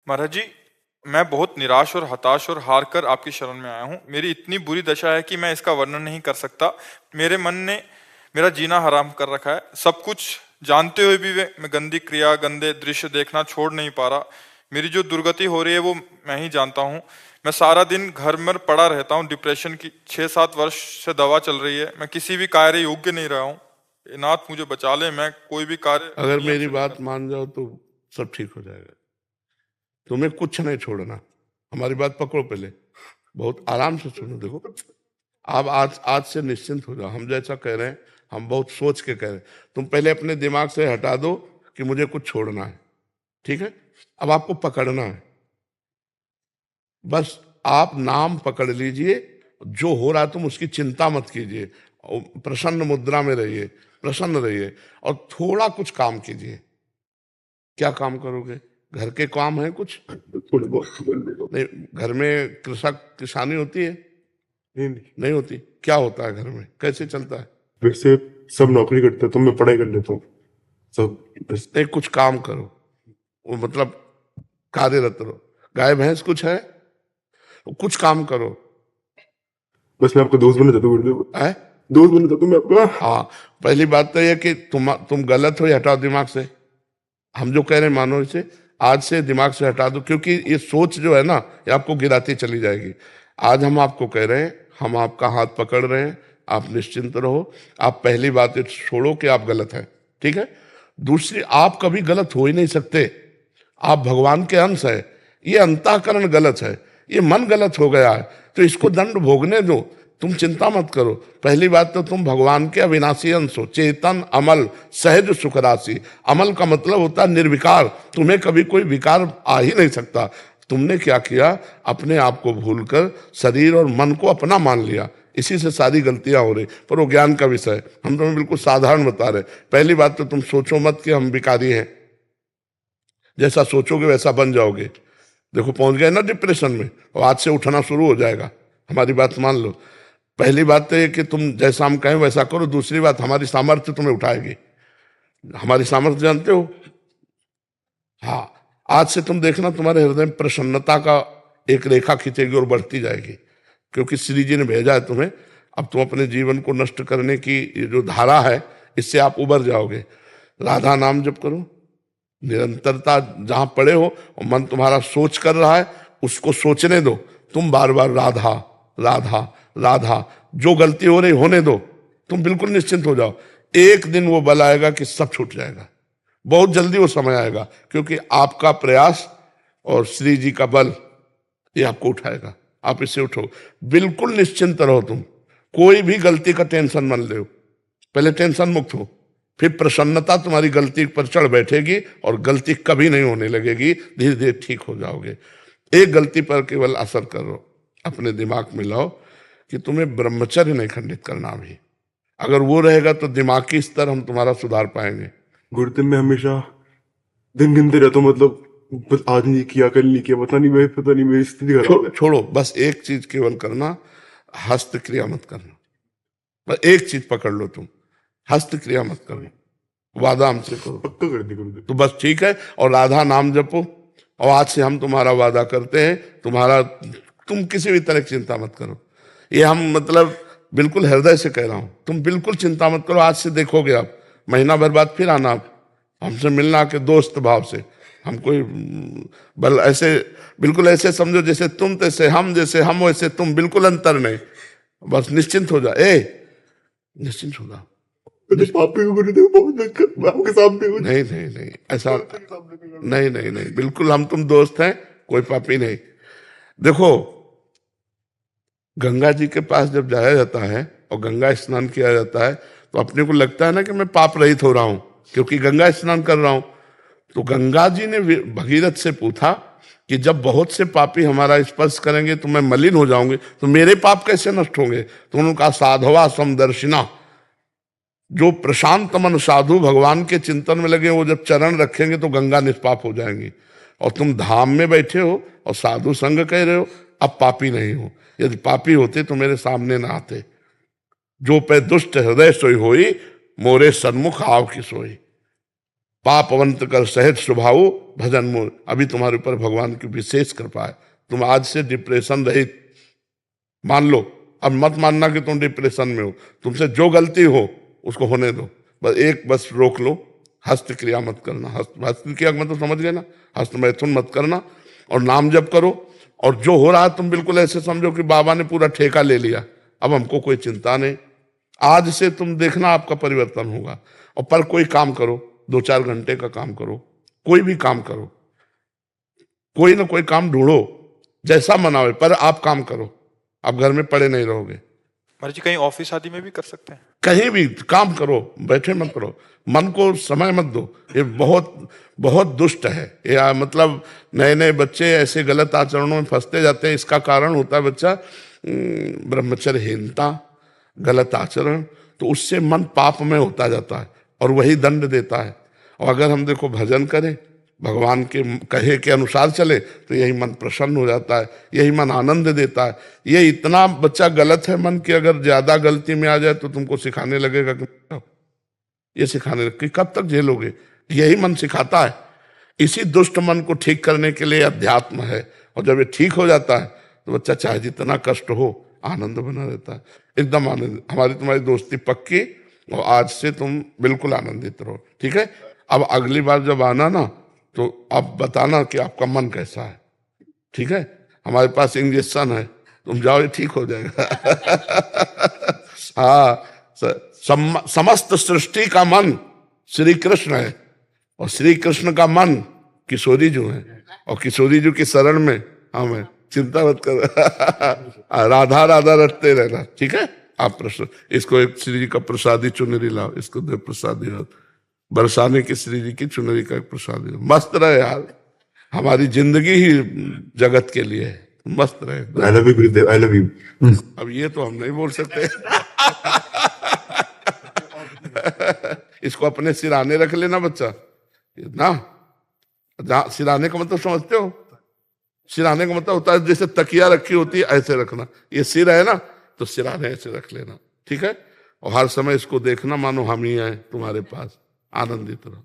महाराज जी, मैं बहुत निराश और हताश और हार कर आपकी शरण में आया हूँ। मेरी इतनी बुरी दशा है कि मैं इसका वर्णन नहीं कर सकता। मेरे मन ने मेरा जीना हराम कर रखा है। सब कुछ जानते हुए भी मैं गंदी क्रिया, गंदे दृश्य देखना छोड़ नहीं पा रहा। मेरी जो दुर्गति हो रही है वो मैं ही जानता हूँ। मैं सारा दिन घर में पड़ा रहता हूँ। डिप्रेशन की 6-7 वर्ष से दवा चल रही है। मैं किसी भी कार्य योग्य नहीं रहा हूँ। हे नाथ, मुझे बचा ले। मैं कोई भी कार्य अगर नियम मेरी से नहीं बात कर मान जाओ तो सब ठीक हो जाएगा। तुम्हें कुछ नहीं छोड़ना। हमारी बात पकड़ो पहले, बहुत आराम से सुनो। देखो, आप आज आज से निश्चिंत हो जाओ। हम जैसा कह रहे हैं, हम बहुत सोच के कह रहे हैं। तुम पहले अपने दिमाग से हटा दो कि मुझे कुछ छोड़ना है, ठीक है? अब आपको पकड़ना है। बस आप नाम पकड़ लीजिए। जो हो रहा है तुम उसकी चिंता मत कीजिए। और प्रसन्न मुद्रा में रहिए, प्रसन्न रहिए और थोड़ा कुछ काम कीजिए। क्या काम करोगे? घर के काम है कुछ? थोड़े बहुत नहीं, घर में कृषक किसानी होती है? नहीं। नहीं होती। क्या होता है घर में? कैसे चलता है? वैसे सब नौकरी करते हैं तो मैं पढ़ाई कर लेता हूँ सब बस। नहीं, कुछ काम करो। वो मतलब कार्यरत रहो। गाय भैंस कुछ है? कुछ काम करो। बस मैं आपका दोस्त बनना चाहता हूँ गुरुदेव। है? दोस्त बनना चाहता हूँ मैं आपका। हाँ, पहली बात तो यह कि तुम गलत हो, ये हटाओ दिमाग से। हम जो कह रहे हैं मानो इसे, आज से दिमाग से हटा दो, क्योंकि ये सोच जो है ना, ये आपको गिराती चली जाएगी। आज हम आपको कह रहे हैं, हम आपका हाथ पकड़ रहे हैं, आप निश्चिंत रहो। आप पहली बात ये छोड़ो कि आप गलत हैं, ठीक है? दूसरी, आप कभी गलत हो ही नहीं सकते। आप भगवान के अंश है। ये अंतःकरण गलत है, ये मन गलत हो गया है, तो इसको दंड भोगने दो। तुम चिंता मत करो। पहली बात तो तुम भगवान के अविनाशी अंश हो, चेतन, अमल, सहज, सुख राशि। अमल का मतलब होता है निर्विकार। तुम्हें कभी कोई विकार आ ही नहीं सकता। तुमने क्या किया? अपने आप को भूलकर शरीर और मन को अपना मान लिया। इसी से सारी गलतियां हो रही। पर वो ज्ञान का विषय है, हम तुम्हें बिल्कुल साधारण बता रहे। पहली बात तो तुम सोचो मत कि हम विकारी हैं। जैसा सोचोगे वैसा बन जाओगे। देखो, पहुंच गए ना डिप्रेशन में, और आज से उठना शुरू हो जाएगा। हमारी बात मान लो। पहली बात तो ये कि तुम जैसा हम कहें वैसा करो। दूसरी बात, हमारी सामर्थ्य तुम्हें उठाएगी। हमारी सामर्थ्य जानते हो? हाँ, आज से तुम देखना तुम्हारे हृदय में प्रसन्नता का एक रेखा खींचेगी और बढ़ती जाएगी, क्योंकि श्री जी ने भेजा है तुम्हें। अब तुम अपने जीवन को नष्ट करने की ये जो धारा है, इससे आप उबर जाओगे। राधा नाम जप करो, निरंतरता। जहां पड़े हो और मन तुम्हारा सोच कर रहा है, उसको सोचने दो। तुम बार बार राधा राधा राधा, जो गलती हो रही होने दो। तुम बिल्कुल निश्चिंत हो जाओ। एक दिन वो बल आएगा कि सब छूट जाएगा। बहुत जल्दी वो समय आएगा, क्योंकि आपका प्रयास और श्री जी का बल ये आपको उठाएगा। आप इससे उठो, बिल्कुल निश्चिंत रहो। तुम कोई भी गलती का टेंशन मत लो। पहले टेंशन मुक्त हो, फिर प्रसन्नता तुम्हारी गलती पर चढ़ बैठेगी और गलती कभी नहीं होने लगेगी। धीरे धीरे ठीक हो जाओगे। एक गलती पर केवल असर करो, अपने दिमाग में लाओ कि तुम्हें ब्रह्मचर्य नहीं खंडित करना अभी। अगर वो रहेगा तो दिमागी स्तर हम तुम्हारा सुधार पाएंगे। गुरुदेव मैं हमेशा दिन गिनते रहता हूँ, मतलब बस आज नहीं किया, कल नहीं किया, पता नहीं मेरी स्थिति खराब है। छोड़ो, बस एक चीज केवल करना, हस्त क्रिया मत करना। बस एक चीज पकड़ लो तुम, हस्त क्रिया मत करो। वादा हमसे करो। पक्का कर दी गुरुदेव। तो बस ठीक है। और राधा नाम जपो। और आज से हम तुम्हारा वादा करते हैं, तुम किसी भी तरह की चिंता मत करो। ये हम मतलब बिल्कुल हृदय से कह रहा हूं। तुम बिल्कुल चिंता मत करो। आज से देखोगे आप, महीना भर बाद फिर आना आप हमसे मिलना के दोस्त भाव से। हम कोई बल ऐसे, बिल्कुल ऐसे समझो जैसे तुम तैसे हम, जैसे हम वैसे तुम, बिल्कुल अंतर नहीं। बस निश्चिंत हो जा। निश्चिंत हो जा। मैं तो पापी हूँ गुरुदेव, बहुत मैं आपके सामने हूँ। नहीं नहीं नहीं, ऐसा नहीं नहीं नहीं, बिल्कुल हम तुम दोस्त हैं, कोई पापी नहीं। देखो, गंगा जी के पास जब जाया जाता है और गंगा स्नान किया जाता है, तो अपने को लगता है ना कि मैं पाप रहित हो रहा हूं, क्योंकि गंगा स्नान कर रहा हूं। तो गंगा जी ने भगीरथ से पूछा कि जब बहुत से पापी हमारा स्पर्श करेंगे तो मैं मलिन हो जाऊंगी, तो मेरे पाप कैसे नष्ट होंगे? तो उन्होंने कहा, साधवा समदर्शिना। जो प्रशांत मन साधु भगवान के चिंतन में लगे, वो जब चरण रखेंगे तो गंगा निष्पाप हो जाएंगी। और तुम धाम में बैठे हो और साधु संग कह रहे हो, अब पापी नहीं हो। यदि पापी होते तो मेरे सामने ना आते। जो पे दुष्ट हृदय सोई होई, मोरे सन्मुख आव की सोई। पापवंत कर सहज स्वभाव भजन मोर। अभी तुम्हारे ऊपर भगवान की विशेष कृपा है, तुम आज से डिप्रेशन रहित मान लो। अब मत मानना कि तुम डिप्रेशन में हो, तुमसे जो गलती हो उसको होने दो, बस रोक लो, हस्त क्रिया मत करना। हस्त क्रिया मतलब समझ गए ना, हस्त मैथुन मत करना, और नाम जप करो। और जो हो रहा है तुम बिल्कुल ऐसे समझो कि बाबा ने पूरा ठेका ले लिया, अब हमको कोई चिंता नहीं। आज से तुम देखना आपका परिवर्तन होगा। और पर कोई काम करो, 2-4 घंटे का काम करो, कोई भी काम करो, कोई ना कोई काम ढूंढो, जैसा मनावे, पर आप काम करो, आप घर में पड़े नहीं रहोगे। महाराज जी कहीं ऑफिस आदि में भी कर सकते हैं? कहीं भी काम करो, बैठे मत करो, मन को समय मत दो। ये बहुत बहुत दुष्ट है। या मतलब नए नए बच्चे ऐसे गलत आचरणों में फंसते जाते हैं। इसका कारण होता है बच्चा ब्रह्मचर्यहीनता, गलत आचरण, तो उससे मन पाप में होता जाता है और वही दंड देता है। और अगर हम देखो भजन करें, भगवान के कहे के अनुसार चले, तो यही मन प्रसन्न हो जाता है, यही मन आनंद देता है। ये इतना बच्चा गलत है मन की, अगर ज्यादा गलती में आ जाए तो तुमको सिखाने लगेगा कि ये सिखाने लगे कि कब तक झेलोगे। यही मन सिखाता है। इसी दुष्ट मन को ठीक करने के लिए अध्यात्म है। और जब ये ठीक हो जाता है तो बच्चा चाहे जितना कष्ट हो आनंद बना रहता है, एकदम आनंद। हमारी तुम्हारी दोस्ती पक्की, और आज से तुम बिल्कुल आनंदित रहो, ठीक है। अब अगली बार जब आना ना, तो आप बताना कि आपका मन कैसा है, ठीक है। हमारे पास इंजेक्शन है, तुम जाओ, ठीक हो जाएगा। हाँ, समस्त सृष्टि का मन श्री कृष्ण है, और श्री कृष्ण का मन किशोरी जी है, और किशोरी जी की शरण में हम है। चिंता मत कर। राधा राधा रटते रहना, ठीक है। आप प्रश्न, इसको एक श्री जी का प्रसादी चुनरी लाओ, इसको दे प्रसादी, बरसाने की श्री जी की चुनरी का एक प्रसादी। मस्त रहे यार, हमारी जिंदगी ही जगत के लिए है, मस्त रहे। I love you Gurudev, I love you. अब ये तो हम नहीं बोल सकते। इसको अपने सिराने रख लेना बच्चा ना। सिराने का मतलब समझते हो? सिराने का मतलब होता है जैसे तकिया रखी होती है, ऐसे रखना। ये सिर है ना, तो सिराने ऐसे रख लेना, ठीक है। और हर समय इसको देखना मानो हम ही आए तुम्हारे पास, आनंदित रहो।